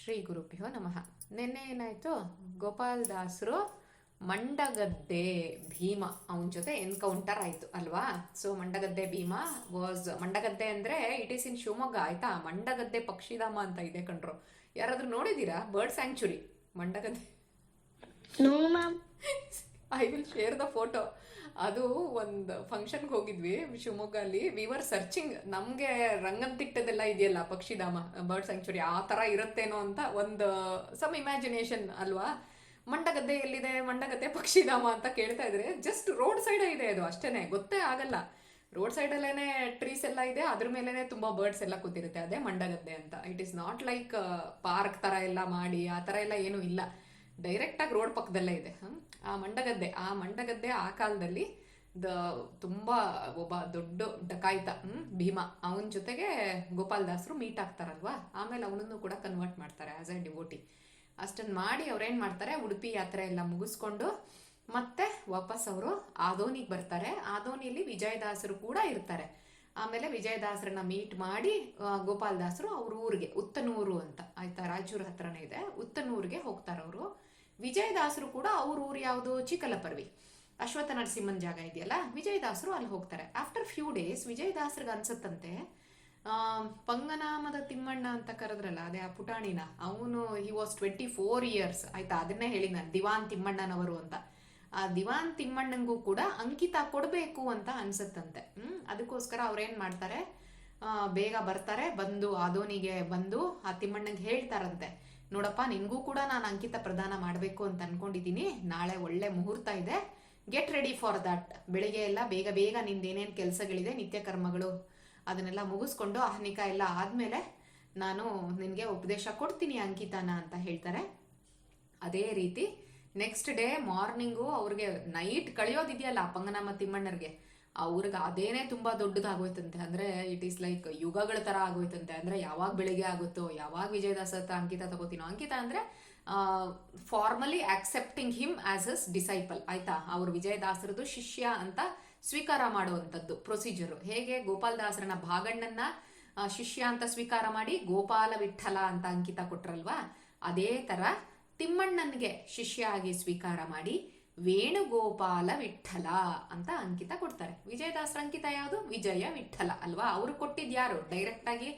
ಶ್ರೀ ಗುರುಭ್ಯೋ ನಮಃ. ನಿನ್ನೆ ಏನಾಯ್ತು, ಗೋಪಾಲ್ ದಾಸರು ಮಂಡಗದ್ದೆ ಭೀಮ ಅವನ ಜೊತೆ ಎನ್ಕೌಂಟರ್ ಆಯ್ತು ಅಲ್ವಾ. ಸೊ ಮಂಡಗದ್ದೆ ಭೀಮ ಮಂಡಗದ್ದೆ ಅಂದ್ರೆ ಇಟ್ ಈಸ್ ಇನ್ ಶಿವಮೊಗ್ಗ ಆಯ್ತಾ. ಮಂಡಗದ್ದೆ ಪಕ್ಷಿಧಾಮ ಅಂತ ಇದೆ ಕಣ್ರು. ಯಾರಾದ್ರೂ ನೋಡಿದೀರಾ? Bird sanctuary Mandagadde. No ma'am. I will share the photo. ಅದು ಒಂದು ಫಂಕ್ಷನ್ಗೆ ಹೋಗಿದ್ವಿ ಶಿವಮೊಗ್ಗ ಅಲ್ಲಿ. ವಿ ವರ್ ಸರ್ಚಿಂಗ್, ನಮಗೆ ರಂಗಂತಿಟ್ಟದೆಲ್ಲ ಇದೆಯಲ್ಲ ಪಕ್ಷಿಧಾಮ, ಬರ್ಡ್ ಸ್ಯಾಂಕ್ಚುರಿ ಆ ಥರ ಇರುತ್ತೇನೋ ಅಂತ ಒಂದು ಸಮ್ ಇಮ್ಯಾಜಿನೇಷನ್ ಅಲ್ವಾ. ಮಂಡಗದ್ದೆ ಎಲ್ಲಿದೆ, ಮಂಡಗದ್ದೆ ಪಕ್ಷಿಧಾಮ ಅಂತ ಕೇಳ್ತಾ ಇದ್ರೆ ಜಸ್ಟ್ ರೋಡ್ ಸೈಡ್ ಇದೆ ಅದು, ಅಷ್ಟೇನೆ, ಗೊತ್ತೇ ಆಗಲ್ಲ. ರೋಡ್ ಸೈಡಲ್ಲೇನೆ ಟ್ರೀಸ್ ಎಲ್ಲ ಇದೆ, ಅದ್ರ ಮೇಲೆನೆ ತುಂಬಾ ಬರ್ಡ್ಸ್ ಎಲ್ಲ ಕೂತಿರುತ್ತೆ, ಅದೇ ಮಂಡಗದ್ದೆ ಅಂತ. It is not like park ತರ ಎಲ್ಲ ಮಾಡಿ ಆ ಥರ ಎಲ್ಲ ಏನೂ ಇಲ್ಲ, ಡೈರೆಕ್ಟಾಗಿ ರೋಡ್ ಪಕ್ಕದಲ್ಲೇ ಇದೆ. ಆ ಮಂಡಗದ್ದೆ ಆ ಕಾಲದಲ್ಲಿ ತುಂಬಾ ಒಬ್ಬ ದೊಡ್ಡ ಡಕಾಯಿತ ಭೀಮ, ಅವನ ಜೊತೆಗೆ ಗೋಪಾಲ್ ದಾಸರು ಮೀಟ್ ಆಗ್ತಾರಲ್ವಾ. ಆಮೇಲೆ ಅವನನ್ನು ಕೂಡ ಕನ್ವರ್ಟ್ ಮಾಡ್ತಾರೆ ಆಸ್ ಎ ಡಿವೋಟಿ. ಅಷ್ಟನ್ನು ಮಾಡಿ ಅವ್ರೇನು ಮಾಡ್ತಾರೆ, ಉಡುಪಿ ಯಾತ್ರೆ ಎಲ್ಲ ಮುಗಿಸ್ಕೊಂಡು ಮತ್ತೆ ವಾಪಸ್ ಅವರು ಆದೋನಿಗೆ ಬರ್ತಾರೆ. ಆದೋನಿಲಿ ವಿಜಯದಾಸರು ಕೂಡ ಇರ್ತಾರೆ. ಆಮೇಲೆ ವಿಜಯದಾಸರನ್ನ ಮೀಟ್ ಮಾಡಿ ಗೋಪಾಲ್ ದಾಸರು ಅವ್ರ ಊರಿಗೆ, ಉತ್ತನೂರು ಅಂತ ಆಯ್ತಾ, ರಾಯಚೂರು ಹತ್ರನೇ ಇದೆ, ಉತ್ತನೂರಿಗೆ ಹೋಗ್ತಾರೆ ಅವರು. ವಿಜಯದಾಸರು ಕೂಡ ಅವ್ರ ಊರು ಯಾವುದು, ಚಿಕ್ಕಲಪರ್ವಿ, ಅಶ್ವತ್ಥ ನರಸಿಂಹನ್ ಜಾಗ ಇದೆಯಲ್ಲ, ವಿಜಯದಾಸರು ಅಲ್ಲಿ ಹೋಗ್ತಾರೆ. ಆಫ್ಟರ್ ಫ್ಯೂ ಡೇಸ್ ವಿಜಯದಾಸರಿಗೆ ಅನ್ಸತ್ತಂತೆ, ಪಂಗನಾಮದ ತಿಮ್ಮಣ್ಣ ಅಂತ ಕರೆದ್ರಲ್ಲ, ಅದೇ ಆ ಪುಟಾಣಿನ, ಅವನು ಹಿ ವಾಸ್ 24 years ಆಯ್ತಾ. ಅದನ್ನೇ ಹೇಳಿ ನಾನು, ದಿವಾನ್ ತಿಮ್ಮಣ್ಣನವರು ಅಂತ. ಆ ದಿವಾನ್ ತಿಮ್ಮಣ್ಣಂಗೂ ಕೂಡ ಅಂಕಿತ ಕೊಡಬೇಕು ಅಂತ ಅನ್ಸತ್ತಂತೆ. ಅದಕ್ಕೋಸ್ಕರ ಅವ್ರೇನ್ ಮಾಡ್ತಾರೆ, ಬೇಗ ಬರ್ತಾರೆ, ಬಂದು ಆದೋನಿಗೆ ಬಂದು ಆ ತಿಮ್ಮಣ್ಣಂಗೆ ಹೇಳ್ತಾರಂತೆ, ನೋಡಪ್ಪ ನಿನ್ಗೂ ಕೂಡ ನಾನು ಅಂಕಿತ ಪ್ರದಾನ ಮಾಡಬೇಕು ಅಂತ ಅನ್ಕೊಂಡಿದ್ದೀನಿ, ನಾಳೆ ಒಳ್ಳೆ ಮುಹೂರ್ತ ಇದೆ, ಗೆಟ್ ರೆಡಿ ಫಾರ್ ದಟ್. ಬೆಳಿಗ್ಗೆ ಎಲ್ಲ ಬೇಗ ಬೇಗ ನಿಂದೇನೇನು ಕೆಲಸಗಳಿದೆ, ನಿತ್ಯ ಕರ್ಮಗಳು, ಅದನ್ನೆಲ್ಲ ಮುಗಿಸ್ಕೊಂಡು ಆಹ್ನಿಕ ಎಲ್ಲ ಆದ್ಮೇಲೆ ನಾನು ನಿನಗೆ ಉಪದೇಶ ಕೊಡ್ತೀನಿ ಅಂಕಿತನ ಅಂತ ಹೇಳ್ತಾರೆ. ಅದೇ ರೀತಿ ನೆಕ್ಸ್ಟ್ ಡೇ ಮಾರ್ನಿಂಗು ಅವ್ರಿಗೆ ನೈಟ್ ಕಳೆಯೋದಿದೆಯಲ್ಲ ಪಂಗನಾಮ ತಿಮ್ಮಣ್ಣರಿಗೆ, ಅವ್ರಿಗೆ ಅದೇನೇ ತುಂಬಾ ದೊಡ್ಡದಾಗೋಯ್ತಂತೆ. ಅಂದ್ರೆ ಇಟ್ ಈಸ್ ಲೈಕ್ ಯುಗಗಳ ತರ ಆಗೋಯ್ತಂತೆ. ಅಂದ್ರೆ ಯಾವಾಗ ಬೆಳಿಗ್ಗೆ ಆಗುತ್ತೋ, ಯಾವಾಗ ವಿಜಯದಾಸ ಅಂಕಿತ ತಗೋತೀನೋ. ಅಂಕಿತ ಅಂದ್ರೆ formally accepting him as us disciple ಆಯ್ತಾ. ಅವ್ರು ವಿಜಯದಾಸರದು ಶಿಷ್ಯ ಅಂತ ಸ್ವೀಕಾರ ಮಾಡುವಂಥದ್ದು ಪ್ರೊಸೀಜರು. ಹೇಗೆ ಗೋಪಾಲ್ ದಾಸರನ್ನ ಭಾಗಣ್ಣನ ಶಿಷ್ಯ ಅಂತ ಸ್ವೀಕಾರ ಮಾಡಿ ಗೋಪಾಲ ವಿಠಲ ಅಂತ ಅಂಕಿತ ಕೊಟ್ರಲ್ವಾ, ಅದೇ ತರ ತಿಮ್ಮಣ್ಣನ್ಗೆ ಶಿಷ್ಯ ಆಗಿ ಸ್ವೀಕಾರ ಮಾಡಿ ವೇಣುಗೋಪಾಲ ವಿಠಲ ಅಂತ ಅಂಕಿತ ಕೊಡ್ತಾರೆ. ವಿಜಯದಾಸರ ಅಂಕಿತ ಯಾವುದು, ವಿಜಯ ವಿಠಲ ಅಲ್ವಾ. ಅವರು ಕೊಟ್ಟಿದ್ ಯಾರು, ಡೈರೆಕ್ಟ್ ಆಗಿ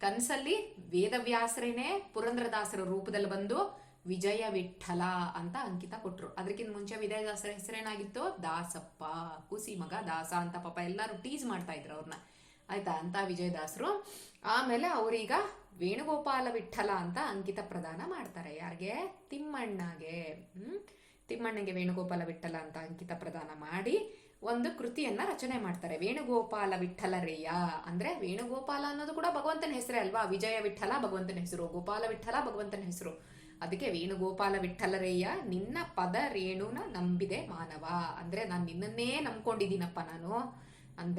ಕನ್ಸಲ್ಲಿ ವೇದವ್ಯಾಸರೇನೆ ಪುರಂದ್ರದಾಸರ ರೂಪದಲ್ಲಿ ಬಂದು ವಿಜಯ ವಿಠಲ ಅಂತ ಅಂಕಿತ ಕೊಟ್ರು. ಅದಕ್ಕಿಂತ ಮುಂಚೆ ವಿಜಯದಾಸರ ಹೆಸರೇನಾಗಿತ್ತು, ದಾಸಪ್ಪ, ಕುಸಿ ಮಗ ದಾಸ ಅಂತ ಪಾಪ ಎಲ್ಲರೂ ಟೀಸ್ ಮಾಡ್ತಾ ಇದ್ರು ಅವ್ರನ್ನ ಆಯ್ತಾ, ಅಂತ ವಿಜಯದಾಸರು. ಆಮೇಲೆ ಅವ್ರೀಗ ವೇಣುಗೋಪಾಲ ವಿಠಲ ಅಂತ ಅಂಕಿತ ಪ್ರದಾನ ಮಾಡ್ತಾರೆ. ಯಾರಿಗೆ, ತಿಮ್ಮಣ್ಣಗೆ. ತಿಮ್ಮಣ್ಣಗೆ ವೇಣುಗೋಪಾಲ ವಿಠಲ ಅಂತ ಅಂಕಿತ ಪ್ರದಾನ ಮಾಡಿ ಒಂದು ಕೃತಿಯನ್ನ ರಚನೆ ಮಾಡ್ತಾರೆ, ವೇಣುಗೋಪಾಲ ವಿಠಲರೇಯ. ಅಂದ್ರೆ ವೇಣುಗೋಪಾಲ ಅನ್ನೋದು ಕೂಡ ಭಗವಂತನ ಹೆಸರೇ ಅಲ್ವಾ. ವಿಜಯ ವಿಠಲ ಭಗವಂತನ ಹೆಸರು, ಗೋಪಾಲ ವಿಠಲ ಭಗವಂತನ ಹೆಸರು. ಅದಕ್ಕೆ ವೇಣುಗೋಪಾಲ ವಿಠಲರೇಯ ನಿನ್ನ ಪದ ರೇಣುನ ನಂಬಿದೆ ಮಾನವ. ಅಂದ್ರೆ ನಾನು ನಿನ್ನನ್ನೇ ನಂಬ್ಕೊಂಡಿದ್ದೀನಪ್ಪ, ನಾನು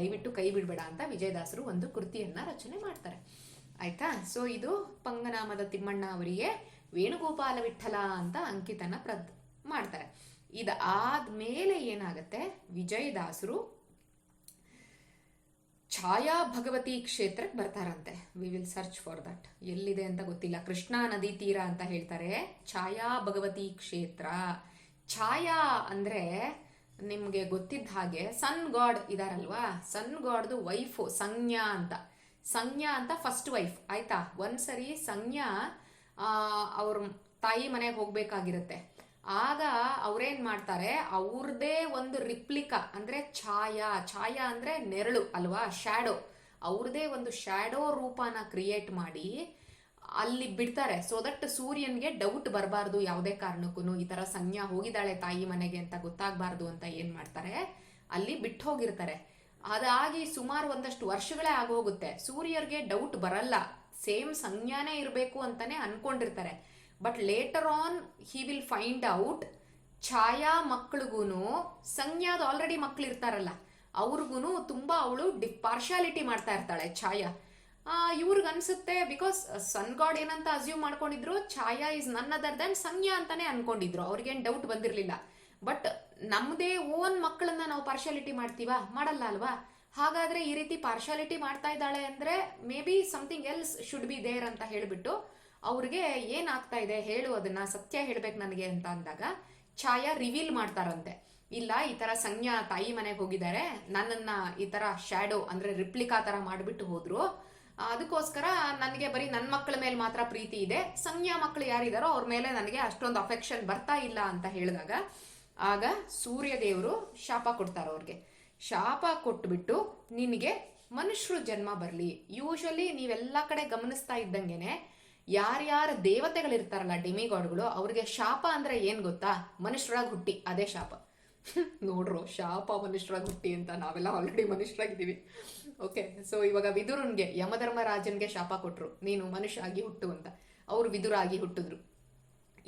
ದಯವಿಟ್ಟು ಕೈ ಬಿಡ್ಬೇಡ ಅಂತ ವಿಜಯದಾಸರು ಒಂದು ಕೃತಿಯನ್ನ ರಚನೆ ಮಾಡ್ತಾರೆ ಆಯ್ತಾ. ಸೊ ಇದು ಪಂಗನಾಮದ ತಿಮ್ಮಣ್ಣ ಅವರಿಗೆ ವೇಣುಗೋಪಾಲ ವಿಠಲ ಅಂತ ಅಂಕಿತನ ಮಾಡ್ತಾರೆ. ಇದಾದ್ಮೇಲೆ ಏನಾಗತ್ತೆ, ವಿಜಯದಾಸರು ಛಾಯಾ ಭಗವತಿ ಕ್ಷೇತ್ರಕ್ಕೆ ಬರ್ತಾರಂತೆ. We will search for that. ಎಲ್ಲಿದೆ ಅಂತ ಗೊತ್ತಿಲ್ಲ, ಕೃಷ್ಣಾ ನದಿ ತೀರ ಅಂತ ಹೇಳ್ತಾರೆ. ಛಾಯಾ ಭಗವತಿ ಕ್ಷೇತ್ರ. ಛಾಯಾ ಅಂದ್ರೆ ನಿಮ್ಗೆ ಗೊತ್ತಿದ್ದ ಹಾಗೆ ಸನ್ ಗಾಡ್ ಇದಾರಲ್ವಾ, ಸನ್ ಗಾಡ್ದು ವೈಫು ಸಂಜ್ಞಾ ಅಂತ. ಸಂಜ್ಞಾ ಅಂತ ಫಸ್ಟ್ ವೈಫ್ ಆಯ್ತಾ. ಒಂದ್ಸರಿ ಸಂಜ್ಞಾ ಅವ್ರ ತಾಯಿ ಮನೆಗೆ ಹೋಗ್ಬೇಕಾಗಿರುತ್ತೆ. ಆಗ ಅವ್ರೇನ್ ಮಾಡ್ತಾರೆ, ಅವ್ರದೇ ಒಂದು ರಿಪ್ಲಿಕಾ ಅಂದ್ರೆ ಛಾಯಾ ಅಂದ್ರೆ ನೆರಳು ಅಲ್ವಾ, ಶ್ಯಾಡೋ. ಅವ್ರದೇ ಒಂದು ಶ್ಯಾಡೋ ರೂಪನ ಕ್ರಿಯೇಟ್ ಮಾಡಿ ಅಲ್ಲಿ ಬಿಡ್ತಾರೆ. ಸೊ ದಟ್ ಸೂರ್ಯನ್ಗೆ ಡೌಟ್ ಬರಬಾರ್ದು ಯಾವುದೇ ಕಾರಣಕ್ಕೂ, ಈ ತರ ಸಂಜ್ಞಾ ಹೋಗಿದ್ದಾಳೆ ತಾಯಿ ಮನೆಗೆ ಅಂತ ಗೊತ್ತಾಗಬಾರ್ದು ಅಂತ ಏನ್ ಮಾಡ್ತಾರೆ, ಅಲ್ಲಿ ಬಿಟ್ಟು ಹೋಗಿರ್ತಾರೆ. ಅದಾಗಿ ಸುಮಾರು ಒಂದಷ್ಟು ವರ್ಷಗಳೇ ಆಗೋಗುತ್ತೆ. ಸೂರ್ಯರ್ಗೆ ಡೌಟ್ ಬರಲ್ಲ, ಸೇಮ್ ಸಂಜ್ಞಾನೇ ಇರಬೇಕು ಅಂತಾನೆ ಅನ್ಕೊಂಡಿರ್ತಾರೆ. But later on he will find out, Chhaya ಮಕ್ಳಿಗೂನು ಸಂಜ್ಞಾದ ಆಲ್ರೆಡಿ ಮಕ್ಳು ಇರ್ತಾರಲ್ಲ ಅವ್ರಿಗೂ ತುಂಬಾ ಅವಳು ಪಾರ್ಶಾಲಿಟಿ ಮಾಡ್ತಾ ಇರ್ತಾಳೆ ಛಾಯಾ. ಇವ್ರಿಗೆ ಅನ್ಸುತ್ತೆ, ಬಿಕಾಸ್ ಸನ್ ಗಾಡ್ ಏನಂತ ಅಸ್ಯೂಮ್ ಮಾಡ್ಕೊಂಡಿದ್ರು, Chhaya is none other than Sanjna ಅಂತಾನೆ ಅನ್ಕೊಂಡಿದ್ರು. ಅವ್ರಿಗೇನ್ ಡೌಟ್ ಬಂದಿರ್ಲಿಲ್ಲ. ಬಟ್ ನಮ್ದೇ ಓನ್ ಮಕ್ಕಳನ್ನ ನಾವು ಪಾರ್ಶಾಲಿಟಿ ಮಾಡ್ತೀವಾ, ಮಾಡಲ್ಲ ಅಲ್ವಾ. ಹಾಗಾದ್ರೆ ಈ ರೀತಿ ಪಾರ್ಶಾಲಿಟಿ ಮಾಡ್ತಾ ಇದ್ದಾಳೆ ಅಂದ್ರೆ may be something else should be there ಅಂತ ಹೇಳ್ಬಿಟ್ಟು ಅವ್ರಿಗೆ ಏನಾಗ್ತಾ ಇದೆ ಹೇಳು, ಅದನ್ನ ಸತ್ಯ ಹೇಳ್ಬೇಕು ನನಗೆ ಅಂತ ಅಂದಾಗ ಛಾಯಾ ರಿವೀಲ್ ಮಾಡ್ತಾರಂತೆ. ಇಲ್ಲ, ಈ ತರ ಸಂಜ್ಞಾ ತಾಯಿ ಮನೆಗೆ ಹೋಗಿದ್ದಾರೆ, ನನ್ನನ್ನ ಈ ತರ ಶ್ಯಾಡೋ ಅಂದ್ರೆ ರಿಪ್ಲಿಕಾ ತರ ಮಾಡ್ಬಿಟ್ಟು ಹೋದ್ರು, ಅದಕ್ಕೋಸ್ಕರ ನನಗೆ ಬರೀ ನನ್ನ ಮಕ್ಕಳ ಮೇಲೆ ಮಾತ್ರ ಪ್ರೀತಿ ಇದೆ, ಸಂಜ್ಞಾ ಮಕ್ಕಳು ಯಾರಿದಾರೋ ಅವ್ರ ಮೇಲೆ ನನಗೆ ಅಷ್ಟೊಂದು ಅಫೆಕ್ಷನ್ ಬರ್ತಾ ಇಲ್ಲ ಅಂತ ಹೇಳಿದಾಗ ಆಗ ಸೂರ್ಯದೇವರು ಶಾಪ ಕೊಡ್ತಾರೆ ಅವ್ರಿಗೆ. ಶಾಪ ಕೊಟ್ಬಿಟ್ಟು ನಿನಗೆ ಮನುಷ್ಯರು ಜನ್ಮ ಬರಲಿ. ಯೂಶಲಿ ನೀವೆಲ್ಲ ಕಡೆ ಗಮನಿಸ್ತಾ ಇದ್ದಂಗೆನೆ ಯಾರ್ಯಾರ ದೇವತೆಗಳಿರ್ತಾರಲ್ಲ, ಡಿಮಿಗಾಡ್ಗಳು, ಅವ್ರಿಗೆ ಶಾಪ ಅಂದ್ರೆ ಏನ್ ಗೊತ್ತಾ? ಮನುಷ್ಯರಾಗಿ ಹುಟ್ಟಿ, ಅದೇ ಶಾಪ. ನೋಡ್ರು, ಶಾಪ ಮನುಷ್ಯರಾಗಿ ಹುಟ್ಟಿ ಅಂತ. ನಾವೆಲ್ಲ ಆಲ್ರೆಡಿ ಮನುಷ್ಯರಾಗಿದ್ದೀವಿ. ಓಕೆ, ಸೊ ಇವಾಗ ವಿದುರನ್ಗೆ ಯಮಧರ್ಮರಾಜನ್ಗೆ ಶಾಪ ಕೊಟ್ರು, ನೀನು ಮನುಷ್ಯ ಆಗಿ ಹುಟ್ಟು ಅಂತ. ಅವ್ರು ವಿದುರ ಆಗಿ ಹುಟ್ಟಿದ್ರು.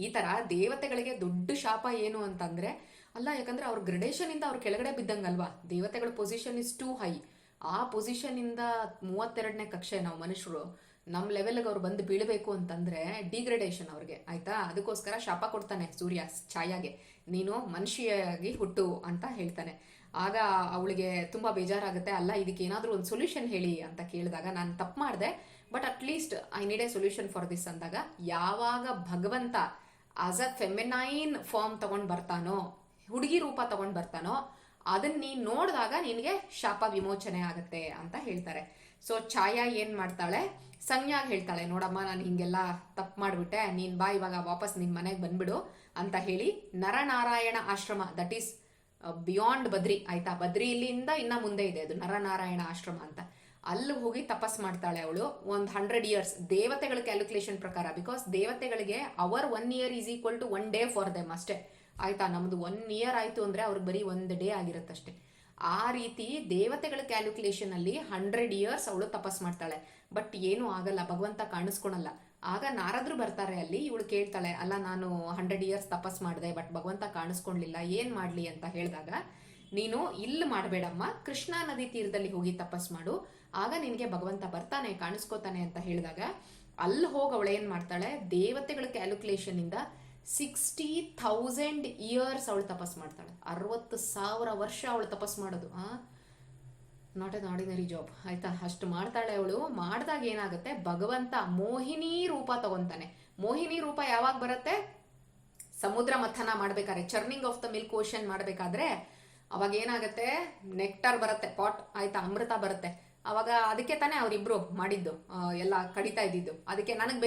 ಈ ತರ ದೇವತೆಗಳಿಗೆ ದೊಡ್ಡ ಶಾಪ ಏನು ಅಂತಂದ್ರೆ ಅಲ್ಲ, ಯಾಕಂದ್ರೆ ಅವ್ರ ಗ್ರಡೇಷನ್ ಇಂದ ಅವ್ರ ಕೆಳಗಡೆ ಬಿದ್ದಂಗಲ್ವಾ. ದೇವತೆಗಳ ಪೊಸಿಷನ್ ಇಸ್ ಟೂ ಹೈ. ಆ ಪೊಸಿಷನ್ ಇಂದ 32ನೇ ಕಕ್ಷೆ ನಾವು ಮನುಷ್ಯರು, ನಮ್ಮ ಲೆವೆಲ್ಗೆ ಅವ್ರು ಬಂದು ಬೀಳಬೇಕು ಅಂತಂದ್ರೆ ಡಿಗ್ರೇಡೇಷನ್ ಅವ್ರಿಗೆ, ಆಯ್ತಾ? ಅದಕ್ಕೋಸ್ಕರ ಶಾಪ ಕೊಡ್ತಾನೆ ಸೂರ್ಯ ಛಾಯಾಗೆ, ನೀನು ಮನುಷ್ಯಾಗಿ ಹುಟ್ಟು ಅಂತ ಹೇಳ್ತಾನೆ. ಆಗ ಅವಳಿಗೆ ತುಂಬಾ ಬೇಜಾರಾಗುತ್ತೆ. ಅಲ್ಲ, ಇದಕ್ಕೆ ಏನಾದರೂ ಒಂದು ಸೊಲ್ಯೂಷನ್ ಹೇಳಿ ಅಂತ ಕೇಳಿದಾಗ, ನಾನು ತಪ್ಪು ಮಾಡಿದೆ, but at least I need A solution for this ಅಂದಾಗ, ಯಾವಾಗ ಭಗವಂತ ಆಸ್ ಅ ಫೆಮಿನೈನ್ ಫಾರ್ಮ್ ತಗೊಂಡ್ ಬರ್ತಾನೋ, ಹುಡುಗಿ ರೂಪ ತಗೊಂಡ್ ಬರ್ತಾನೋ, ಅದನ್ನ ನೀನ್ ನೋಡಿದಾಗ ನಿನಗೆ ಶಾಪ ವಿಮೋಚನೆ ಆಗತ್ತೆ ಅಂತ ಹೇಳ್ತಾರೆ. ಸೊ ಛಾಯಾ ಏನ್ ಮಾಡ್ತಾಳೆ, ಸಂಜ್ಞಾಗ್ ಹೇಳ್ತಾಳೆ, ನೋಡಮ್ಮ ನಾನು ಹಿಂಗೆಲ್ಲ ತಪ್ಪು ಮಾಡ್ಬಿಟ್ಟೆ, ನೀನ್ ಬಾ ಇವಾಗ ವಾಪಸ್ ನಿನ್ ಮನೆಗೆ ಬಂದ್ಬಿಡು ಅಂತ ಹೇಳಿ ನರನಾರಾಯಣ ಆಶ್ರಮ, ದಟ್ ಈಸ್ ಬಿಯಾಂಡ್ ಬದ್ರಿ, ಆಯ್ತಾ? ಬದ್ರಿ ಇಲ್ಲಿಂದ ಇನ್ನ ಮುಂದೆ ಇದೆ ಅದು ನರನಾರಾಯಣ ಆಶ್ರಮ ಅಂತ. ಅಲ್ಲಿ ಹೋಗಿ ತಪಸ್ ಮಾಡ್ತಾಳೆ ಅವಳು ಒಂದು 100 years ದೇವತೆಗಳ ಕ್ಯಾಲ್ಕುಲೇಷನ್ ಪ್ರಕಾರ. ಬಿಕಾಸ್ ದೇವತೆಗಳಿಗೆ hour 1 year is equal to 1 day for them ಅಷ್ಟೇ, ಆಯ್ತಾ? ನಮ್ದು 1 year ಆಯ್ತು ಅಂದ್ರೆ ಅವ್ರಿಗೆ ಬರೀ 1 day ಆಗಿರುತ್ತಷ್ಟೇ. ಆ ರೀತಿ ದೇವತೆಗಳ ಕ್ಯಾಲ್ಕುಲೇಷನ್ ಅಲ್ಲಿ 100 years ಅವಳು ತಪಸ್ ಮಾಡ್ತಾಳೆ. ಬಟ್ ಏನು ಆಗಲ್ಲ, ಭಗವಂತ ಕಾಣಿಸ್ಕೊಳಲ್ಲ. ಆಗ ನಾರದ್ರು ಬರ್ತಾರೆ ಅಲ್ಲಿ, ಇವಳು ಕೇಳ್ತಾಳೆ, ಅಲ್ಲ ನಾನು 100 years ತಪಸ್ ಮಾಡಿದೆ, ಬಟ್ ಭಗವಂತ ಕಾಣಿಸ್ಕೊಳ್ಲಿಲ್ಲ, ಏನ್ ಮಾಡ್ಲಿ ಅಂತ ಹೇಳಿದಾಗ, ನೀನು ಇಲ್ಲಿ ಮಾಡಬೇಡಮ್ಮ, ಕೃಷ್ಣಾ ನದಿ ತೀರದಲ್ಲಿ ಹೋಗಿ ತಪಸ್ ಮಾಡು, ಆಗ ನಿನಗೆ ಭಗವಂತ ಬರ್ತಾನೆ, ಕಾಣಿಸ್ಕೋತಾನೆ ಅಂತ ಹೇಳಿದಾಗ ಅಲ್ಲಿ ಹೋಗಿ ಅವಳು ಏನ್ ಮಾಡ್ತಾಳೆ, ದೇವತೆಗಳ ಕ್ಯಾಲ್ಕುಲೇಷನ್ ಇಂದ 60,000 years ಅವಳು ತಪಸ್ ಮಾಡ್ತಾಳೆ. 60,000 ವರ್ಷ ಅವಳು ತಪಸ್ ಮಾಡೋದು. ನಾಟ್ ಎನ್ ಆರ್ಡಿನರಿ ಜಾಬ್, ಆಯ್ತಾ? ಅಷ್ಟು ಮಾಡ್ತಾಳೆ ಅವಳು. ಮಾಡಿದಾಗ ಏನಾಗುತ್ತೆ, ಭಗವಂತ ಮೋಹಿನಿ ರೂಪ ತಗೊಂತಾನೆ. ಮೋಹಿನಿ ರೂಪ ಯಾವಾಗ ಬರುತ್ತೆ? ಸಮುದ್ರ ಮಥನ ಮಾಡ್ಬೇಕಾದ್ರೆ, churning of the milk ocean ಮಾಡ್ಬೇಕಾದ್ರೆ ಅವಾಗ ಏನಾಗುತ್ತೆ, ನೆಕ್ಟರ್ ಬರುತ್ತೆ, ಪಾಟ್, ಆಯ್ತಾ? ಅಮೃತ ಬರುತ್ತೆ. ಅವಾಗ ಅದಕ್ಕೆ ತಾನೇ ಅವರಿಬ್ರು ಮಾಡಿದ್ದು, ಎಲ್ಲ ಕಡಿತಾ ಇದ್ದಿದ್ದು. ಅದಕ್ಕೆ ನನಗ್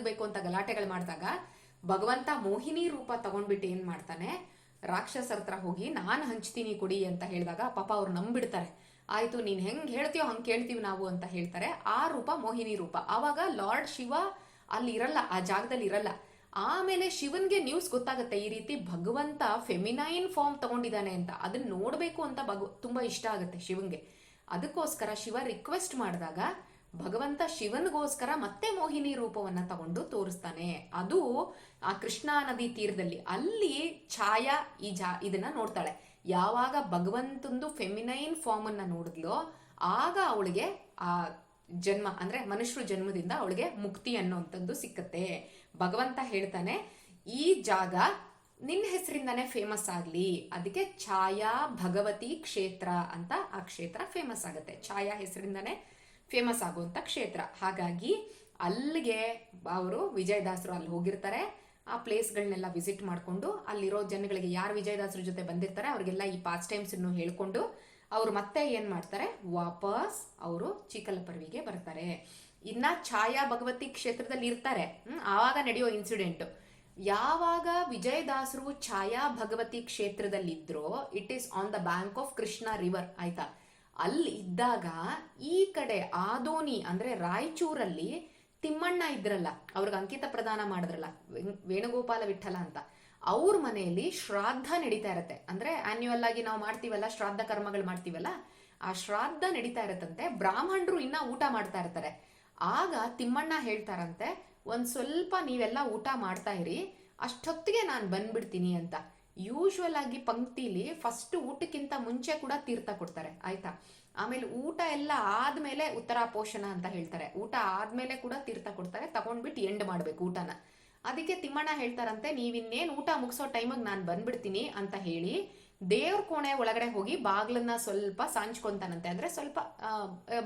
ಬೇಕು ಅಂತ ಗಲಾಟೆಗಳು ಮಾಡಿದಾಗ ಭಗವಂತ ಮೋಹಿನಿ ರೂಪ ತಗೊಂಡ್ಬಿಟ್ಟು ಏನ್ ಮಾಡ್ತಾನೆ, ರಾಕ್ಷಸರ ಹತ್ರ ಹೋಗಿ ನಾನು ಹಂಚ್ತೀನಿ ಕೊಡಿ ಅಂತ ಹೇಳಿದಾಗ ಪಾಪ ಅವ್ರು ನಂಬಿಡ್ತಾರೆ. ಆಯ್ತು, ನೀನ್ ಹೆಂಗ್ ಹೇಳ್ತೀಯೋ ಹಂಗ್ ಕೇಳ್ತೀವಿ ನಾವು ಅಂತ ಹೇಳ್ತಾರೆ. ಆ ರೂಪ ಮೋಹಿನಿ ರೂಪ. ಆವಾಗ ಲಾರ್ಡ್ ಶಿವ ಅಲ್ಲಿ ಇರಲ್ಲ, ಆ ಜಾಗದಲ್ಲಿ ಇರಲ್ಲ. ಆಮೇಲೆ ಶಿವನ್ಗೆ ನ್ಯೂಸ್ ಗೊತ್ತಾಗುತ್ತೆ, ಈ ರೀತಿ ಭಗವಂತ ಫೆಮಿನೈನ್ ಫಾರ್ಮ್ ತಗೊಂಡಿದ್ದಾನೆ ಅಂತ. ಅದನ್ನ ನೋಡ್ಬೇಕು ಅಂತ ತುಂಬಾ ಇಷ್ಟ ಆಗುತ್ತೆ ಶಿವಂಗೆ. ಅದಕ್ಕೋಸ್ಕರ ಶಿವ ರಿಕ್ವೆಸ್ಟ್ ಮಾಡಿದಾಗ ಭಗವಂತ ಶಿವನ್ಗೋಸ್ಕರ ಮತ್ತೆ ಮೋಹಿನಿ ರೂಪವನ್ನ ತಗೊಂಡು ತೋರಿಸ್ತಾನೆ. ಅದು ಆ ಕೃಷ್ಣಾ ನದಿ ತೀರದಲ್ಲಿ. ಅಲ್ಲಿ ಛಾಯಾ ಇದನ್ನ ನೋಡ್ತಾಳೆ. ಯಾವಾಗ ಭಗವಂತಂದು ಫೆಮಿನೈನ್ ಫಾರ್ಮ್ ಅನ್ನ ನೋಡಿದ್ಲೋ ಆಗ ಅವಳಿಗೆ ಆ ಜನ್ಮ ಅಂದ್ರೆ ಮನುಷ್ಯರ ಜನ್ಮದಿಂದ ಅವಳಿಗೆ ಮುಕ್ತಿ ಅನ್ನೋಂಥದ್ದು ಸಿಕ್ಕತ್ತೆ. ಭಗವಂತ ಹೇಳ್ತಾನೆ, ಈ ಜಾಗ ನಿನ್ನ ಹೆಸರಿಂದಾನೇ ಫೇಮಸ್ ಆಗ್ಲಿ, ಅದಕ್ಕೆ ಛಾಯಾ ಭಗವತಿ ಕ್ಷೇತ್ರ ಅಂತ ಆ ಕ್ಷೇತ್ರ ಫೇಮಸ್ ಆಗುತ್ತೆ. ಛಾಯಾ ಹೆಸರಿಂದಾನೇ ಫೇಮಸ್ ಆಗುವಂತ ಕ್ಷೇತ್ರ. ಹಾಗಾಗಿ ಅಲ್ಲಿಗೆ ಅವರು ವಿಜಯದಾಸರು ಅಲ್ಲಿ ಹೋಗಿರ್ತಾರೆ. ಆ ಪ್ಲೇಸ್ಗಳನ್ನೆಲ್ಲ ವಿಸಿಟ್ ಮಾಡ್ಕೊಂಡು ಅಲ್ಲಿರೋ ಜನಗಳಿಗೆ, ಯಾರು ವಿಜಯದಾಸರ ಜೊತೆ ಬಂದಿರ್ತಾರೆ ಅವ್ರಿಗೆಲ್ಲ ಈ ಪಾಸ್ಟ್ ಟೈಮ್ಸ್ ಹೇಳ್ಕೊಂಡು ಅವ್ರು ಮತ್ತೆ ಏನ್ ಮಾಡ್ತಾರೆ, ವಾಪಸ್ ಅವರು ಚಿಕ್ಕಲಪರ್ವಿಗೆ ಬರ್ತಾರೆ. ಇನ್ನ ಛಾಯಾ ಭಗವತಿ ಕ್ಷೇತ್ರದಲ್ಲಿ ಇರ್ತಾರೆ. ಆವಾಗ ನಡೆಯೋ ಇನ್ಸಿಡೆಂಟ್, ಯಾವಾಗ ವಿಜಯದಾಸರು ಛಾಯಾ ಭಗವತಿ ಕ್ಷೇತ್ರದಲ್ಲಿದ್ರೋ, it is on the bank of Krishna river, ಆಯ್ತಾ? ಅಲ್ಲಿ ಇದ್ದಾಗ ಈ ಕಡೆ ಆದೋನಿ ಅಂದ್ರೆ ರಾಯಚೂರಲ್ಲಿ ತಿಮ್ಮಣ್ಣ ಇದ್ರಲ್ಲ, ಅವ್ರಿಗೆ ಅಂಕಿತ ಪ್ರದಾನ ಮಾಡಿದ್ರಲ್ಲ, ವೇಣುಗೋಪಾಲ ವಿಠಲ ಅಂತ, ಅವ್ರ ಮನೆಯಲ್ಲಿ ಶ್ರಾದ್ದ ನಡೀತಾ ಇರತ್ತೆ. ಅಂದ್ರೆ ಆನ್ಯುವಲ್ ಆಗಿ ನಾವು ಮಾಡ್ತೀವಲ್ಲ, ಶ್ರಾದ್ದ ಕರ್ಮಗಳು ಮಾಡ್ತೀವಲ್ಲ, ಆ ಶ್ರಾದ್ದ ನಡೀತಾ ಇರತ್ತಂತೆ. ಬ್ರಾಹ್ಮಣರು ಇನ್ನ ಊಟ ಮಾಡ್ತಾ ಇರ್ತಾರೆ. ಆಗ ತಿಮ್ಮಣ್ಣ ಹೇಳ್ತಾರಂತೆ, ಒಂದ್ ಸ್ವಲ್ಪ ನೀವೆಲ್ಲ ಊಟ ಮಾಡ್ತಾ ಇರಿ, ಅಷ್ಟೊತ್ತಿಗೆ ನಾನು ಬಂದ್ಬಿಡ್ತೀನಿ ಅಂತ. ಯೂಶುವಲ್ ಆಗಿ ಪಂಕ್ತಿಲಿ ಫಸ್ಟ್ ಊಟಕ್ಕಿಂತ ಮುಂಚೆ ಕೂಡ ತೀರ್ಥ ಕೊಡ್ತಾರೆ, ಆಯ್ತಾ? ಆಮೇಲೆ ಊಟ ಎಲ್ಲ ಆದ್ಮೇಲೆ ಉತ್ತರ ಪೋಷಣ ಅಂತ ಹೇಳ್ತಾರೆ. ಊಟ ಆದ್ಮೇಲೆ ಕೂಡ ತೀರ್ಥ ಕೊಡ್ತಾರೆ, ತಗೊಂಡ್ಬಿಟ್ಟು ಎಂಡ್ ಮಾಡ್ಬೇಕು ಊಟನ. ಅದಕ್ಕೆ ತಿಮ್ಮಣ್ಣ ಹೇಳ್ತಾರಂತೆ, ನೀವಿನ್ನೇನ್ ಊಟ ಮುಗಿಸೋ ಟೈಮಿಗೆ ನಾನು ಬಂದ್ಬಿಡ್ತೀನಿ ಅಂತ ಹೇಳಿ ದೇವ್ರ ಕೋಣೆ ಒಳಗಡೆ ಹೋಗಿ ಬಾಗ್ಲನ್ನ ಸ್ವಲ್ಪ ಸಾಂಚ್ಕೊಂತಾನಂತೆ. ಅಂದ್ರೆ ಸ್ವಲ್ಪ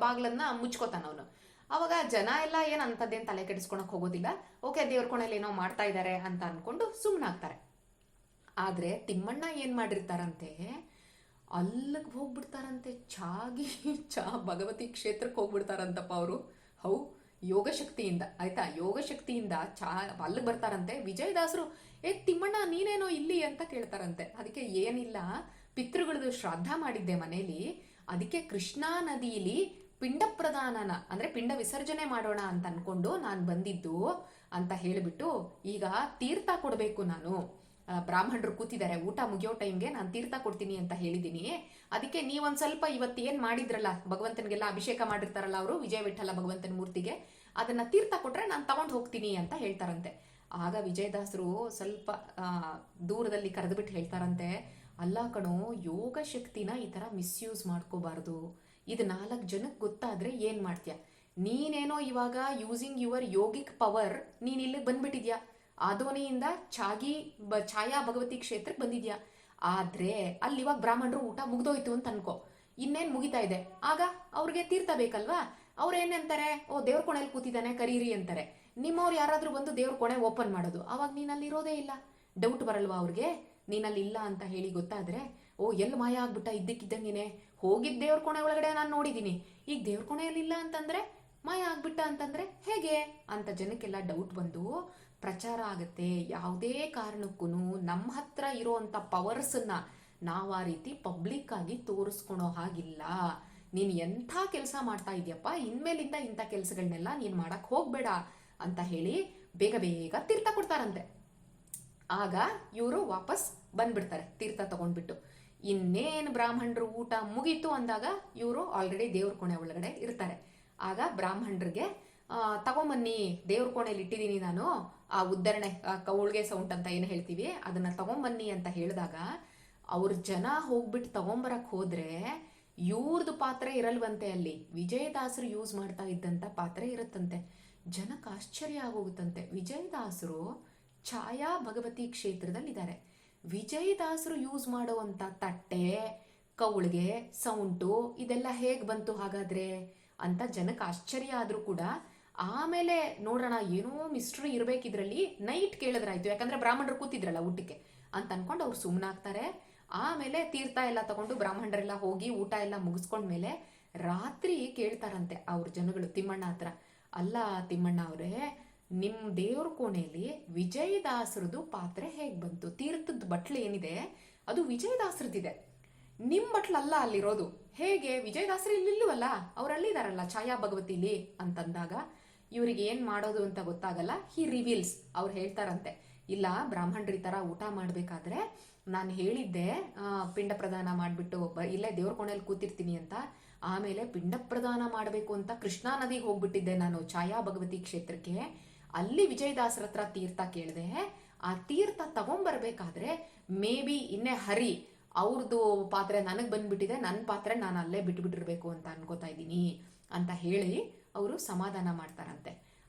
ಬಾಗ್ಲನ್ನ ಮುಚ್ಕೋತಾನ ಅವನು. ಅವಾಗ ಜನ ಎಲ್ಲ ಏನು ಅಂಥದ್ದೇನು ತಲೆ ಕೆಡಿಸ್ಕೊಳಕ್ ಹೋಗೋದಿಲ್ಲ. ಓಕೆ, ದೇವ್ರ ಕೋಣೆಯಲ್ಲಿ ಏನೋ ಮಾಡ್ತಾ ಇದ್ದಾರೆ ಅಂತ ಅನ್ಕೊಂಡು ಸುಮ್ಮನಾಗ್ತಾರೆ. ಆದರೆ ತಿಮ್ಮಣ್ಣ ಏನು ಮಾಡಿರ್ತಾರಂತೆ, ಅಲ್ಲಿಗೆ ಹೋಗ್ಬಿಡ್ತಾರಂತೆ, ಭಗವತಿ ಕ್ಷೇತ್ರಕ್ಕೆ ಹೋಗ್ಬಿಡ್ತಾರಂತಪ್ಪ ಅವರು. ಹೌ ಯೋಗಶಕ್ತಿಯಿಂದ, ಆಯ್ತಾ, ಯೋಗಶಕ್ತಿಯಿಂದ ಅಲ್ಲಿಗೆ ಬರ್ತಾರಂತೆ. ವಿಜಯದಾಸರು ತಿಮ್ಮಣ್ಣ ನೀನೇನೋ ಇಲ್ಲಿ ಅಂತ ಕೇಳ್ತಾರಂತೆ. ಅದಕ್ಕೆ ಏನಿಲ್ಲ, ಪಿತೃಗಳದ್ದು ಶ್ರಾದ್ದ ಮಾಡಿದ್ದೆ ಮನೇಲಿ, ಅದಕ್ಕೆ ಕೃಷ್ಣಾ ನದಿಯಲ್ಲಿ ಪಿಂಡ ಪ್ರದಾನನ ಅಂದ್ರೆ ಪಿಂಡ ವಿಸರ್ಜನೆ ಮಾಡೋಣ ಅಂತ ಅನ್ಕೊಂಡು ನಾನು ಬಂದಿದ್ದು ಅಂತ ಹೇಳಿಬಿಟ್ಟು, ಈಗ ತೀರ್ಥ ಕೊಡಬೇಕು ನಾನು, ಬ್ರಾಹ್ಮಣರು ಕೂತಿದ್ದಾರೆ, ಊಟ ಮುಗಿಯೋ ಟೈಮ್ಗೆ ನಾನು ತೀರ್ಥ ಕೊಡ್ತೀನಿ ಅಂತ ಹೇಳಿದ್ದೀನಿ. ಅದಕ್ಕೆ ನೀವೊಂದು ಸ್ವಲ್ಪ ಇವತ್ತು ಏನು ಮಾಡಿದ್ರಲ್ಲ, ಭಗವಂತನಿಗೆಲ್ಲ ಅಭಿಷೇಕ ಮಾಡಿರ್ತಾರಲ್ಲ ಅವರು, ವಿಜಯ ವಿಠಲ ಭಗವಂತನ ಮೂರ್ತಿಗೆ, ಅದನ್ನ ತೀರ್ಥ ಕೊಟ್ರೆ ನಾನು ತಗೊಂಡು ಹೋಗ್ತೀನಿ ಅಂತ ಹೇಳ್ತಾರಂತೆ. ಆಗ ವಿಜಯದಾಸರು ಸ್ವಲ್ಪ ದೂರದಲ್ಲಿ ಕರೆದುಬಿಟ್ಟು ಹೇಳ್ತಾರಂತೆ, ಅಲ್ಲ ಕಣೋ, ಯೋಗ ಶಕ್ತಿನ ಈ ಥರ ಮಿಸ್ಯೂಸ್ ಮಾಡ್ಕೋಬಾರ್ದು. ಇದು 4 ಜನಕ್ಕೆ ಗೊತ್ತಾದ್ರೆ ಏನು ಮಾಡ್ತೀಯ? ನೀನೇನೋ ಇವಾಗ ಯೂಸಿಂಗ್ ಯುವರ್ ಯೋಗಿಕ್ ಪವರ್ ನೀನು ಇಲ್ಲಿಗೆ ಬಂದ್ಬಿಟ್ಟಿದ್ಯಾ, ಆದೋನಿಯಿಂದ ಛಾಯಾ ಭಗವತಿ ಕ್ಷೇತ್ರಕ್ಕೆ ಬಂದಿದ್ಯಾ. ಆದ್ರೆ ಅಲ್ಲಿ ಇವಾಗ ಬ್ರಾಹ್ಮಣರು ಊಟ ಮುಗ್ದೋಯ್ತು ಅಂತ ಅನ್ಕೋ, ಇನ್ನೇನು ಮುಗಿತಾ ಇದೆ, ಆಗ ಅವ್ರಿಗೆ ತೀರ್ಥ ಬೇಕಲ್ವಾ. ಅವ್ರು ಏನಂತಾರೆ, ಓ ದೇವ್ರ ಕೋಣೆಯಲ್ಲಿ ಕೂತಿದ್ದಾನೆ ಕರೀರಿ ಅಂತಾರೆ. ನಿಮ್ಮವ್ರು ಯಾರಾದ್ರೂ ಬಂದು ದೇವ್ರ ಕೋಣೆ ಓಪನ್ ಮಾಡೋದು, ಅವಾಗ ನೀನಲ್ಲಿ ಇರೋದೇ ಇಲ್ಲ. ಡೌಟ್ ಬರಲ್ವಾ ಅವ್ರಿಗೆ? ನೀನಲ್ಲಿ ಇಲ್ಲ ಅಂತ ಹೇಳಿ ಗೊತ್ತಾದ್ರೆ, ಓ ಎಲ್ಲಿ ಮಾಯ ಆಗ್ಬಿಟ್ಟ ಇದ್ದಕ್ಕಿದ್ದಂಗೆನೆ, ಹೋಗಿದ್ದ ದೇವ್ರ ಕೋಣೆ ಒಳಗಡೆ ನಾನು ನೋಡಿದ್ದೀನಿ, ಈಗ ದೇವ್ರ ಕೋಣೆಯಲ್ಲಿ ಇಲ್ಲ ಅಂತಂದ್ರೆ ಮಾಯ ಆಗ್ಬಿಟ್ಟ ಅಂತಂದ್ರೆ ಹೇಗೆ ಅಂತ ಜನಕ್ಕೆಲ್ಲ ಡೌಟ್ ಬಂದು ಪ್ರಚಾರ ಆಗುತ್ತೆ. ಯಾವುದೇ ಕಾರಣಕ್ಕೂ ನಮ್ಮ ಹತ್ರ ಇರೋವಂಥ ಪವರ್ಸನ್ನ ನಾವು ಆ ರೀತಿ ಪಬ್ಲಿಕ್ ಆಗಿ ತೋರಿಸ್ಕೊಳೋ ಹಾಗಿಲ್ಲ. ನೀನು ಎಂಥ ಕೆಲಸ ಮಾಡ್ತಾ ಇದೆಯಪ್ಪ, ಇನ್ಮೇಲಿಂದ ಇಂಥ ಕೆಲಸಗಳನ್ನೆಲ್ಲ ನೀನು ಮಾಡಕ್ ಹೋಗ್ಬೇಡ ಅಂತ ಹೇಳಿ ಬೇಗ ಬೇಗ ತೀರ್ಥ ಕೊಡ್ತಾರಂತೆ. ಆಗ ಇವರು ವಾಪಸ್ ಬಂದ್ಬಿಡ್ತಾರೆ ತೀರ್ಥ ತಗೊಂಡ್ಬಿಟ್ಟು. ಇನ್ನೇನು ಬ್ರಾಹ್ಮಣರು ಊಟ ಮುಗೀತು ಅಂದಾಗ ಇವರು ಆಲ್ರೆಡಿ ದೇವ್ರ ಕೋಣೆ ಒಳಗಡೆ ಇರ್ತಾರೆ. ಆಗ ಬ್ರಾಹ್ಮಣರಿಗೆ ತಗೊಂಬನ್ನಿ, ದೇವ್ರ ಕೋಣೆಯಲ್ಲಿ ಇಟ್ಟಿದ್ದೀನಿ ನಾನು, ಆ ಉದ್ಧರಣೆ ಕೌಳ್ಗೆ ಸೌಂಟ್ ಅಂತ ಏನು ಹೇಳ್ತೀವಿ ಅದನ್ನ ತಗೊಂಬನ್ನಿ ಅಂತ ಹೇಳಿದಾಗ ಅವ್ರ ಜನ ಹೋಗ್ಬಿಟ್ಟು ತಗೊಂಬರಕ್ ಹೋದ್ರೆ ಇವ್ರದ್ದು ಪಾತ್ರೆ ಇರಲ್ವಂತೆ, ಅಲ್ಲಿ ವಿಜಯದಾಸರು ಯೂಸ್ ಮಾಡ್ತಾ ಇದ್ದಂಥ ಪಾತ್ರೆ ಇರುತ್ತಂತೆ. ಜನಕ್ಕೆ ಆಶ್ಚರ್ಯ ಆಗೋಗುತ್ತಂತೆ. ವಿಜಯದಾಸರು ಛಾಯಾ ಭಗವತಿ ಕ್ಷೇತ್ರದಲ್ಲಿದ್ದಾರೆ, ವಿಜಯದಾಸರು ಯೂಸ್ ಮಾಡುವಂಥ ತಟ್ಟೆ, ಕೌಳ್ಗೆ, ಸೌಂಟು ಇದೆಲ್ಲ ಹೇಗೆ ಬಂತು ಹಾಗಾದ್ರೆ ಅಂತ ಜನಕ್ಕೆ ಆಶ್ಚರ್ಯ ಆದರೂ ಕೂಡ, ಆಮೇಲೆ ನೋಡೋಣ ಏನೋ ಮಿಸ್ಟ್ರಿ ಇರಬೇಕಿದ್ರಲ್ಲಿ, ನೈಟ್ ಕೇಳಿದ್ರಾಯ್ತು, ಯಾಕಂದ್ರೆ ಬ್ರಾಹ್ಮಣರು ಕೂತಿದ್ರಲ್ಲ ಊಟಕ್ಕೆ ಅಂತ ಅನ್ಕೊಂಡು ಅವ್ರು ಸುಮ್ಮನಾಗ್ತಾರೆ. ಆಮೇಲೆ ತೀರ್ಥ ಎಲ್ಲ ತಗೊಂಡು ಬ್ರಾಹ್ಮಣರೆಲ್ಲ ಹೋಗಿ ಊಟ ಎಲ್ಲ ಮುಗಿಸ್ಕೊಂಡ್ಮೇಲೆ ರಾತ್ರಿ ಕೇಳ್ತಾರಂತೆ ಅವ್ರ ಜನಗಳು ತಿಮ್ಮಣ್ಣ ಹತ್ರ, ಅಲ್ಲ ತಿಮ್ಮಣ್ಣ ಅವರೇ, ನಿಮ್ಮ ದೇವ್ರ ಕೋಣೆಯಲ್ಲಿ ವಿಜಯದಾಸರದು ಪಾತ್ರೆ ಹೇಗೆ ಬಂತು? ತೀರ್ಥದ ಬಟ್ಲು ಏನಿದೆ ಅದು ವಿಜಯದಾಸರದಿದೆ, ನಿಮ್ಮ ಬಟ್ಲಲ್ಲ ಅಲ್ಲಿರೋದು, ಹೇಗೆ? ವಿಜಯದಾಸರು ಇಲ್ಲಿಲ್ವಲ್ಲ, ಅವ್ರು ಅಲ್ಲಿದಾರಲ್ಲ ಛಾಯಾ ಭಗವತಿಲಿ ಅಂತಂದಾಗ ಇವ್ರಿಗೆ ಏನು ಮಾಡೋದು ಅಂತ ಗೊತ್ತಾಗಲ್ಲ. ಹಿ ರಿವೀಲ್ಸ್, ಅವ್ರು ಹೇಳ್ತಾರಂತೆ, ಇಲ್ಲ ಬ್ರಾಹ್ಮಣರು ಈ ಥರ ಊಟ ಮಾಡಬೇಕಾದ್ರೆ ನಾನು ಹೇಳಿದ್ದೆ ಪಿಂಡ ಪ್ರದಾನ ಮಾಡಿಬಿಟ್ಟು ಇಲ್ಲೇ ದೇವ್ರ ಕೋಣೆಯಲ್ಲಿ ಕೂತಿರ್ತೀನಿ ಅಂತ, ಆಮೇಲೆ ಪಿಂಡ ಪ್ರದಾನ ಮಾಡಬೇಕು ಅಂತ ಕೃಷ್ಣಾ ನದಿಗೆ ಹೋಗ್ಬಿಟ್ಟಿದ್ದೆ ನಾನು ಛಾಯಾ ಭಗವತಿ ಕ್ಷೇತ್ರಕ್ಕೆ, ಅಲ್ಲಿ ವಿಜಯದಾಸರ ಹತ್ರ ತೀರ್ಥ ಕೇಳಿದೆ, ಆ ತೀರ್ಥ ತಗೊಂಬರ್ಬೇಕಾದ್ರೆ ಮೇ ಬಿ ಇನ್ನೇ ಹರಿ ಅವ್ರದ್ದು ಪಾತ್ರೆ ನನಗೆ ಬಂದ್ಬಿಟ್ಟಿದೆ, ನನ್ನ ಪಾತ್ರೆ ನಾನು ಅಲ್ಲೇ ಬಿಟ್ಬಿಟ್ಟಿರ್ಬೇಕು ಅಂತ ಅನ್ಕೋತಾ ಇದ್ದೀನಿ ಅಂತ ಹೇಳಿ ಅವರು ಸಮಾಧಾನ ಮಾಡ್ತಾರಂತೆ.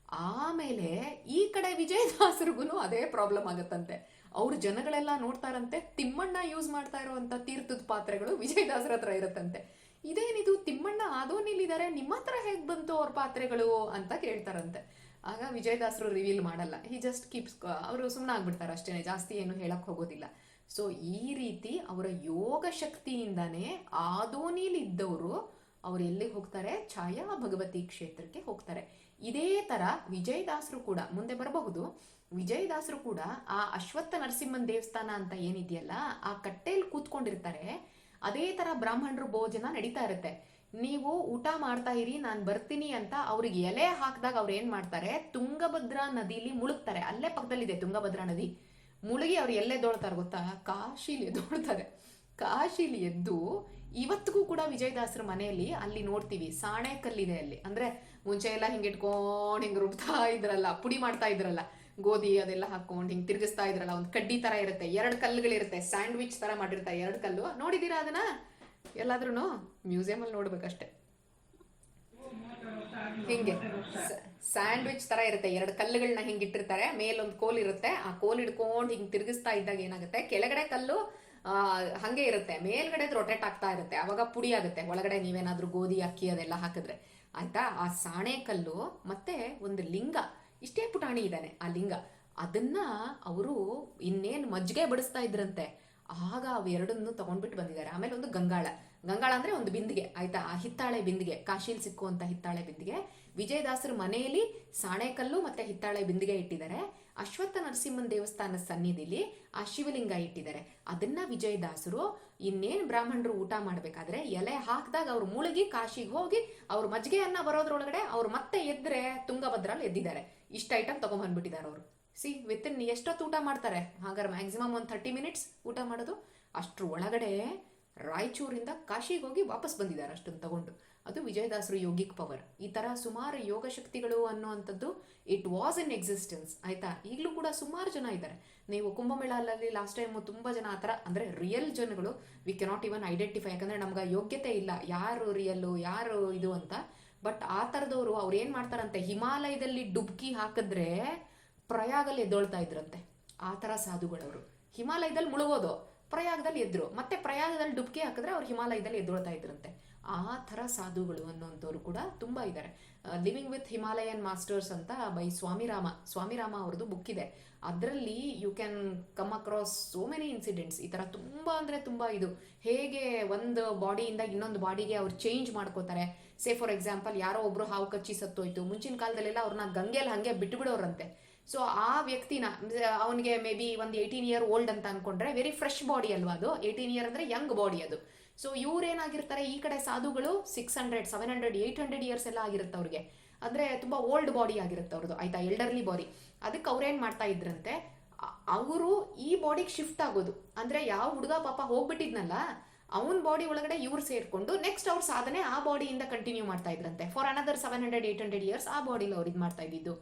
ಆಮೇಲೆ ಈ ಕಡೆ ವಿಜಯದಾಸರಿಗೂ ಅದೇ ಪ್ರಾಬ್ಲಮ್ ಆಗುತ್ತಂತೆ. ಅವ್ರ ಜನಗಳೆಲ್ಲ ನೋಡ್ತಾರಂತೆ, ತಿಮ್ಮಣ್ಣ ಯೂಸ್ ಮಾಡ್ತಾ ಇರುವಂತ ತೀರ್ಥದ ಪಾತ್ರೆಗಳು ವಿಜಯದಾಸರ ಹತ್ರ ಇರುತ್ತಂತೆ. ಇದೇನಿದು, ತಿಮ್ಮಣ್ಣ ಆದೋನಿಲಿದ್ದಾರೆ, ನಿಮ್ಮ ಹತ್ರ ಹೇಗೆ ಬಂತು ಅವ್ರ ಪಾತ್ರೆಗಳು ಅಂತ ಕೇಳ್ತಾರಂತೆ. ಆಗ ವಿಜಯದಾಸರು ರಿವೀಲ್ ಮಾಡಲ್ಲ, ಹಿ ಜಸ್ಟ್ ಕೀಪ್ಸ್, ಅವರು ಸುಮ್ಮನೆ ಆಗ್ಬಿಡ್ತಾರೆ ಅಷ್ಟೇ, ಜಾಸ್ತಿ ಏನು ಹೇಳಕ್ ಹೋಗೋದಿಲ್ಲ. ಸೊ ಈ ರೀತಿ ಅವರ ಯೋಗ ಶಕ್ತಿಯಿಂದಾನೇ ಆದೋನಿಲಿದ್ದವರು ಅವ್ರು ಎಲ್ಲಿಗೆ ಹೋಗ್ತಾರೆ? ಛಾಯಾ ಭಗವತಿ ಕ್ಷೇತ್ರಕ್ಕೆ ಹೋಗ್ತಾರೆ. ಇದೇ ತರ ವಿಜಯದಾಸರು ಕೂಡ ಮುಂದೆ ಬರಬಹುದು. ವಿಜಯದಾಸರು ಕೂಡ ಆ ಅಶ್ವತ್ಥ ನರಸಿಂಹನ್ ದೇವಸ್ಥಾನ ಅಂತ ಏನಿದೆಯಲ್ಲ, ಆ ಕಟ್ಟೆಯಲ್ಲಿ ಕೂತ್ಕೊಂಡಿರ್ತಾರೆ. ಅದೇ ತರ ಬ್ರಾಹ್ಮಣರು ಭೋಜನ ನಡೀತಾ ಇರುತ್ತೆ. ನೀವು ಊಟ ಮಾಡ್ತಾ ಇರಿ, ನಾನು ಬರ್ತೀನಿ ಅಂತ ಅವ್ರಿಗೆ ಎಲೆ ಹಾಕಿದಾಗ ಅವ್ರು ಏನ್ ಮಾಡ್ತಾರೆ, ತುಂಗಭದ್ರಾ ನದಿಲಿ ಮುಳುಗ್ತಾರೆ. ಅಲ್ಲೇ ಪಕ್ಕದಲ್ಲಿದೆ ತುಂಗಭದ್ರಾ ನದಿ. ಮುಳುಗಿ ಅವ್ರು ಎಲ್ಲೇ ಎದ್ದೋಳ್ತಾರೆ ಗೊತ್ತಾ? ಕಾಶಿಲಿ ಎದ್ದೋಳ್ತಾರೆ. ಕಾಶಿಲಿ ಎದ್ದು ಇವತ್ತಿಗೂ ಕೂಡ ವಿಜಯದಾಸರ ಮನೆಯಲ್ಲಿ ಅಲ್ಲಿ ನೋಡ್ತೀವಿ, ಸಾಣೆ ಕಲ್ಲಿದೆ ಅಲ್ಲಿ. ಅಂದ್ರೆ ಮುಂಚೆ ಎಲ್ಲ ಹಿಂಗೆ ಇಟ್ಕೊಂಡು ಹಿಂಗೆ ರುಬ್ತಾ ಇದ್ರಲ್ಲ, ಪುಡಿ ಮಾಡ್ತಾ ಇದ್ರಲ್ಲ, ಗೋಧಿ ಅದೆಲ್ಲ ಹಾಕೊಂಡು ಹಿಂಗೆ ತಿರುಗಿಸ್ತಾ ಇದ್ರಲ್ಲ, ಒಂದು ಕಡ್ಡಿ ತರ ಇರುತ್ತೆ, 2 ಕಲ್ಲುಗಳಿರುತ್ತೆ, ಸ್ಯಾಂಡ್ವಿಚ್ ತರ ಮಾಡಿರ್ತಾರೆ 2 ಕಲ್ಲು. ನೋಡಿದೀರಾ ಅದನ್ನ? ಎಲ್ಲಾದ್ರೂ ಮ್ಯೂಸಿಯಂ ಅಲ್ಲಿ ನೋಡ್ಬೇಕಷ್ಟೆ. ಹಿಂಗೆ ಸ್ಯಾಂಡ್ವಿಚ್ ತರ ಇರುತ್ತೆ, 2 ಕಲ್ಲುಗಳನ್ನ ಹಿಂಗೆ ಇಟ್ಟಿರ್ತಾರೆ, ಮೇಲೊಂದು ಕೋಲ್ ಇರುತ್ತೆ, ಆ ಕೋಲ್ ಹಿಡ್ಕೊಂಡು ಹಿಂಗೆ ತಿರುಗಿಸ್ತಾ ಇದ್ದಾಗ ಏನಾಗುತ್ತೆ, ಕೆಳಗಡೆ ಕಲ್ಲು ಹಂಗೆ ಇರುತ್ತೆ, ಮೇಲ್ಗಡೆ ರೊಟೇಟ್ ಆಗ್ತಾ ಇರುತ್ತೆ, ಅವಾಗ ಪುಡಿ ಆಗುತ್ತೆ ಒಳಗಡೆ. ನೀವೇನಾದ್ರೂ ಗೋಧಿ ಅಕ್ಕಿ ಅದೆಲ್ಲ ಹಾಕಿದ್ರೆ ಆಯ್ತಾ. ಆ ಸಾಣೆಕಲ್ಲು ಮತ್ತೆ ಒಂದು ಲಿಂಗ, ಇಷ್ಟೇ ಪುಟಾಣಿ ಇದ್ದಾನೆ ಆ ಲಿಂಗ, ಅದನ್ನ ಅವರು ಇನ್ನೇನು ಮಜ್ಜಿಗೆ ಬಡಿಸ್ತಾ ಇದ್ರಂತೆ. ಆಗ ಅವೆರಡನ್ನು ತಗೊಂಡ್ಬಿಟ್ಟು ಬಂದಿದ್ದಾರೆ. ಆಮೇಲೆ ಒಂದು ಗಂಗಾಳ, ಗಂಗಾಳ ಅಂದ್ರೆ ಒಂದು ಬಿಂದಿಗೆ ಆಯ್ತಾ, ಆ ಹಿತ್ತಾಳೆ ಬಿಂದಿಗೆ, ಕಾಶಿಲ್ ಸಿಕ್ಕುವಂತ ಹಿತ್ತಾಳೆ ಬಿಂದಿಗೆ. ವಿಜಯದಾಸರ ಮನೆಯಲ್ಲಿ ಸಾಣೆಕಲ್ಲು ಮತ್ತೆ ಹಿತ್ತಾಳೆ ಬಿಂದಿಗೆ ಇಟ್ಟಿದ್ದಾರೆ. ಅಶ್ವತ್ಥ ನರಸಿಂಹನ ದೇವಸ್ಥಾನದ ಸನ್ನಿಧಿಲಿ ಆ ಶಿವಲಿಂಗ ಇಟ್ಟಿದ್ದಾರೆ. ಅದನ್ನ ವಿಜಯದಾಸರು ಇನ್ನೇನು ಬ್ರಾಹ್ಮಣರು ಊಟ ಮಾಡ್ಬೇಕಾದ್ರೆ ಎಲೆ ಹಾಕಿದಾಗ ಅವ್ರು ಮುಳುಗಿ ಕಾಶಿಗೆ ಹೋಗಿ ಅವ್ರ ಮಜ್ಜಿಗೆ ಅನ್ನ ಬರೋದ್ರೊಳಗಡೆ ಅವ್ರು ಮತ್ತೆ ಎದ್ರೆ ತುಂಗಭದ್ರಲ್ಲಿ ಎದ್ದಿದ್ದಾರೆ. ಇಷ್ಟ ಐಟಮ್ ತಗೊಂಡ್ಬಂದ್ಬಿಟ್ಟಿದ್ದಾರೆ ಅವರು. ಸಿ ವಿತಿನ್ ಎಷ್ಟೊತ್ತು ಊಟ ಮಾಡ್ತಾರೆ ಹಾಗಾದ್ರೆ? ಮ್ಯಾಕ್ಸಿಮಮ್ ಒಂದು 30 ಮಿನಿಟ್ಸ್ ಊಟ ಮಾಡೋದು. ಅಷ್ಟ್ರ ಒಳಗಡೆ ರಾಯಚೂರಿಂದ ಕಾಶಿಗೆ ಹೋಗಿ ವಾಪಸ್ ಬಂದಿದ್ದಾರೆ ಅಷ್ಟನ್ನು ತಗೊಂಡು. ಅದು ವಿಜಯದಾಸರು ಯೋಗಿಕ್ ಪವರ್. ಈ ತರ ಸುಮಾರು ಯೋಗ ಶಕ್ತಿಗಳು ಅನ್ನುವಂಥದ್ದು ಇಟ್ ವಾಸ್ ಇನ್ ಎಕ್ಸಿಸ್ಟೆನ್ಸ್ ಆಯ್ತಾ. ಈಗಲೂ ಕೂಡ ಸುಮಾರು ಜನ ಇದ್ದಾರೆ. ನೀವು ಕುಂಭಮೇಳಲ್ಲಿ ಲಾಸ್ಟ್ ಟೈಮ್ ತುಂಬಾ ಜನ ಆತರ ಅಂದ್ರೆ ರಿಯಲ್ ಜನಗಳು ವಿ ಕೆನಾಟ್ ಇವನ್ ಐಡೆಂಟಿಫೈ, ಯಾಕಂದ್ರೆ ನಮ್ಗೆ ಯೋಗ್ಯತೆ ಇಲ್ಲ ಯಾರು ರಿಯಲ್ಲು ಯಾರು ಇದು ಅಂತ. ಬಟ್ ಆ ಥರದವರು ಅವ್ರು ಏನ್ ಮಾಡ್ತಾರಂತೆ, ಹಿಮಾಲಯದಲ್ಲಿ ಡುಬ್ಕಿ ಹಾಕಿದ್ರೆ ಪ್ರಯಾಗಲ್ಲಿ ಎದ್ದೊಳ್ತಾ ಇದ್ರಂತೆ. ಆ ಥರ ಸಾಧುಗಳವರು. ಹಿಮಾಲಯದಲ್ಲಿ ಮುಳುಗೋದು, ಪ್ರಯಾಗದಲ್ಲಿ ಎದ್ರು, ಮತ್ತೆ ಪ್ರಯಾಗದಲ್ಲಿ ಡುಬ್ಕಿ ಹಾಕಿದ್ರೆ ಅವ್ರು ಹಿಮಾಲಯದಲ್ಲಿ ಎದ್ದೊಳ್ತಾ ಇದ್ರಂತೆ. ಆ ಥರ ಸಾಧುಗಳು ಅನ್ನೋಂಥವ್ರು ಕೂಡ ತುಂಬಾ ಇದ್ದಾರೆ. ಲಿವಿಂಗ್ ವಿತ್ ಹಿಮಾಲಯನ್ ಮಾಸ್ಟರ್ಸ್ ಅಂತ ಬೈ ಸ್ವಾಮಿರಾಮ ಅವ್ರದ್ದು ಬುಕ್ ಇದೆ. ಅದರಲ್ಲಿ you can come across so many incidents. ಈ ಥರ ತುಂಬಾ ಅಂದ್ರೆ ತುಂಬಾ ಇದು ಹೇಗೆ ಒಂದು ಬಾಡಿಯಿಂದ ಇನ್ನೊಂದು ಬಾಡಿಗೆ ಅವ್ರು ಚೇಂಜ್ ಮಾಡ್ಕೋತಾರೆ. ಸೇ ಫಾರ್ ಎಕ್ಸಾಂಪಲ್ ಯಾರೋ ಒಬ್ರು ಹಾವು ಕಚ್ಚಿ ಸತ್ತೋಯ್ತು, ಮುಂಚಿನ ಕಾಲದಲ್ಲೆಲ್ಲ ಅವ್ರನ್ನ ಗಂಗೆಯಲ್ಲಿ ಹಂಗೆ ಬಿಟ್ಬಿಡೋರಂತೆ. ಸೊ ಆ ವ್ಯಕ್ತಿನ ಅವನಿಗೆ ಮೇ ಬಿ ಒಂದು 18 ಇಯರ್ ಓಲ್ಡ್ ಅಂತ ಅನ್ಕೊಂಡ್ರೆ ವೆರಿ ಫ್ರೆಶ್ ಬಾಡಿ ಅಲ್ವಾ ಅದು, 18 ಇಯರ್ ಅಂದ್ರೆ ಯಂಗ್ ಬಾಡಿ ಅದು. ಸೊ ಇವ್ರೇನಾಗಿರ್ತಾರೆ, ಈ ಕಡೆ ಸಾಧುಗಳು 600 700 800 ಇಯರ್ಸ್ ಎಲ್ಲ ಆಗಿರುತ್ತೆ ಅವ್ರಿಗೆ, ಅಂದ್ರೆ ತುಂಬಾ ಓಲ್ಡ್ ಬಾಡಿ ಆಗಿರುತ್ತೆ ಅವ್ರದ್ದು ಆಯ್ತಾ, ಎಲ್ಡರ್ಲಿ ಬಾಡಿ. ಅದಕ್ಕೆ ಅವ್ರೇನ್ ಮಾಡ್ತಾ ಇದ್ರಂತೆ, ಅವರು ಈ ಬಾಡಿಗೆ ಶಿಫ್ಟ್ ಆಗೋದು. ಅಂದ್ರೆ ಯಾವ ಹುಡುಗ ಪಾಪ ಹೋಗ್ಬಿಟ್ಟಿದ್ನಲ್ಲ ಅವನ್ ಬಾಡಿ ಒಳಗಡೆ ಇವ್ರು ಸೇರ್ಕೊಂಡು ನೆಕ್ಸ್ಟ್ ಅವ್ರ ಸಾಧನೆ ಆ ಬಾಡಿಯಿಂದ ಕಂಟಿನ್ಯೂ ಮಾಡ್ತಾ ಇದ್ರಂತೆ ಫಾರ್ ಅನದರ್ 700 800 ಇಯರ್ಸ್. ಆ ಬಾಡಿಲಿ ಅವ್ರು ಇದು ಮಾಡ್ತಾ ಇದ್ದಿದ್ದು.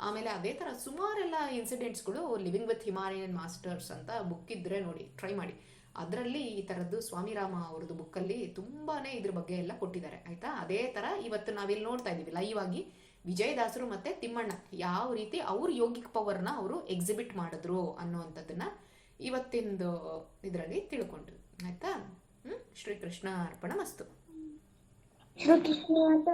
ಆಮೇಲೆ ಅದೇ ತರ ಸುಮಾರೆಲ್ಲ ಇನ್ಸಿಡೆಂಟ್ಸ್ಗಳು ಲಿವಿಂಗ್ ವಿತ್ ಹಿಮಾಲಯನ್ ಮಾಸ್ಟರ್ಸ್ ಅಂತ ಬುಕ್ ಇದ್ರೆ ನೋಡಿ, ಟ್ರೈ ಮಾಡಿ. ಅದರಲ್ಲಿ ಈ ತರದ್ದು ಸ್ವಾಮಿರಾಮ ಅವ್ರದ್ದು ಬುಕ್ಕಲ್ಲಿ ತುಂಬಾನೇ ಇದ್ರ ಬಗ್ಗೆ ಎಲ್ಲ ಕೊಟ್ಟಿದ್ದಾರೆ ಆಯ್ತಾ. ಅದೇ ತರ ಇವತ್ತು ನಾವಿಲ್ಲಿ ನೋಡ್ತಾ ಇದೀವಿ ಲೈವ್ ಆಗಿ ವಿಜಯದಾಸರು ಮತ್ತೆ ತಿಮ್ಮಣ್ಣ ಯಾವ ರೀತಿ ಅವ್ರ ಯೋಗಿಕ್ ಪವರ್ನ ಅವರು ಎಕ್ಸಿಬಿಟ್ ಮಾಡಿದ್ರು ಅನ್ನುವಂಥದ್ದನ್ನ ಇವತ್ತಿಂದು ಇದರಲ್ಲಿ ತಿಳ್ಕೊಂಡ್ವಿ ಆಯ್ತಾ. ಶ್ರೀಕೃಷ್ಣ ಅರ್ಪಣ ಮಸ್ತು. ಶ್ರೀಕೃಷ್ಣ ಅಂತ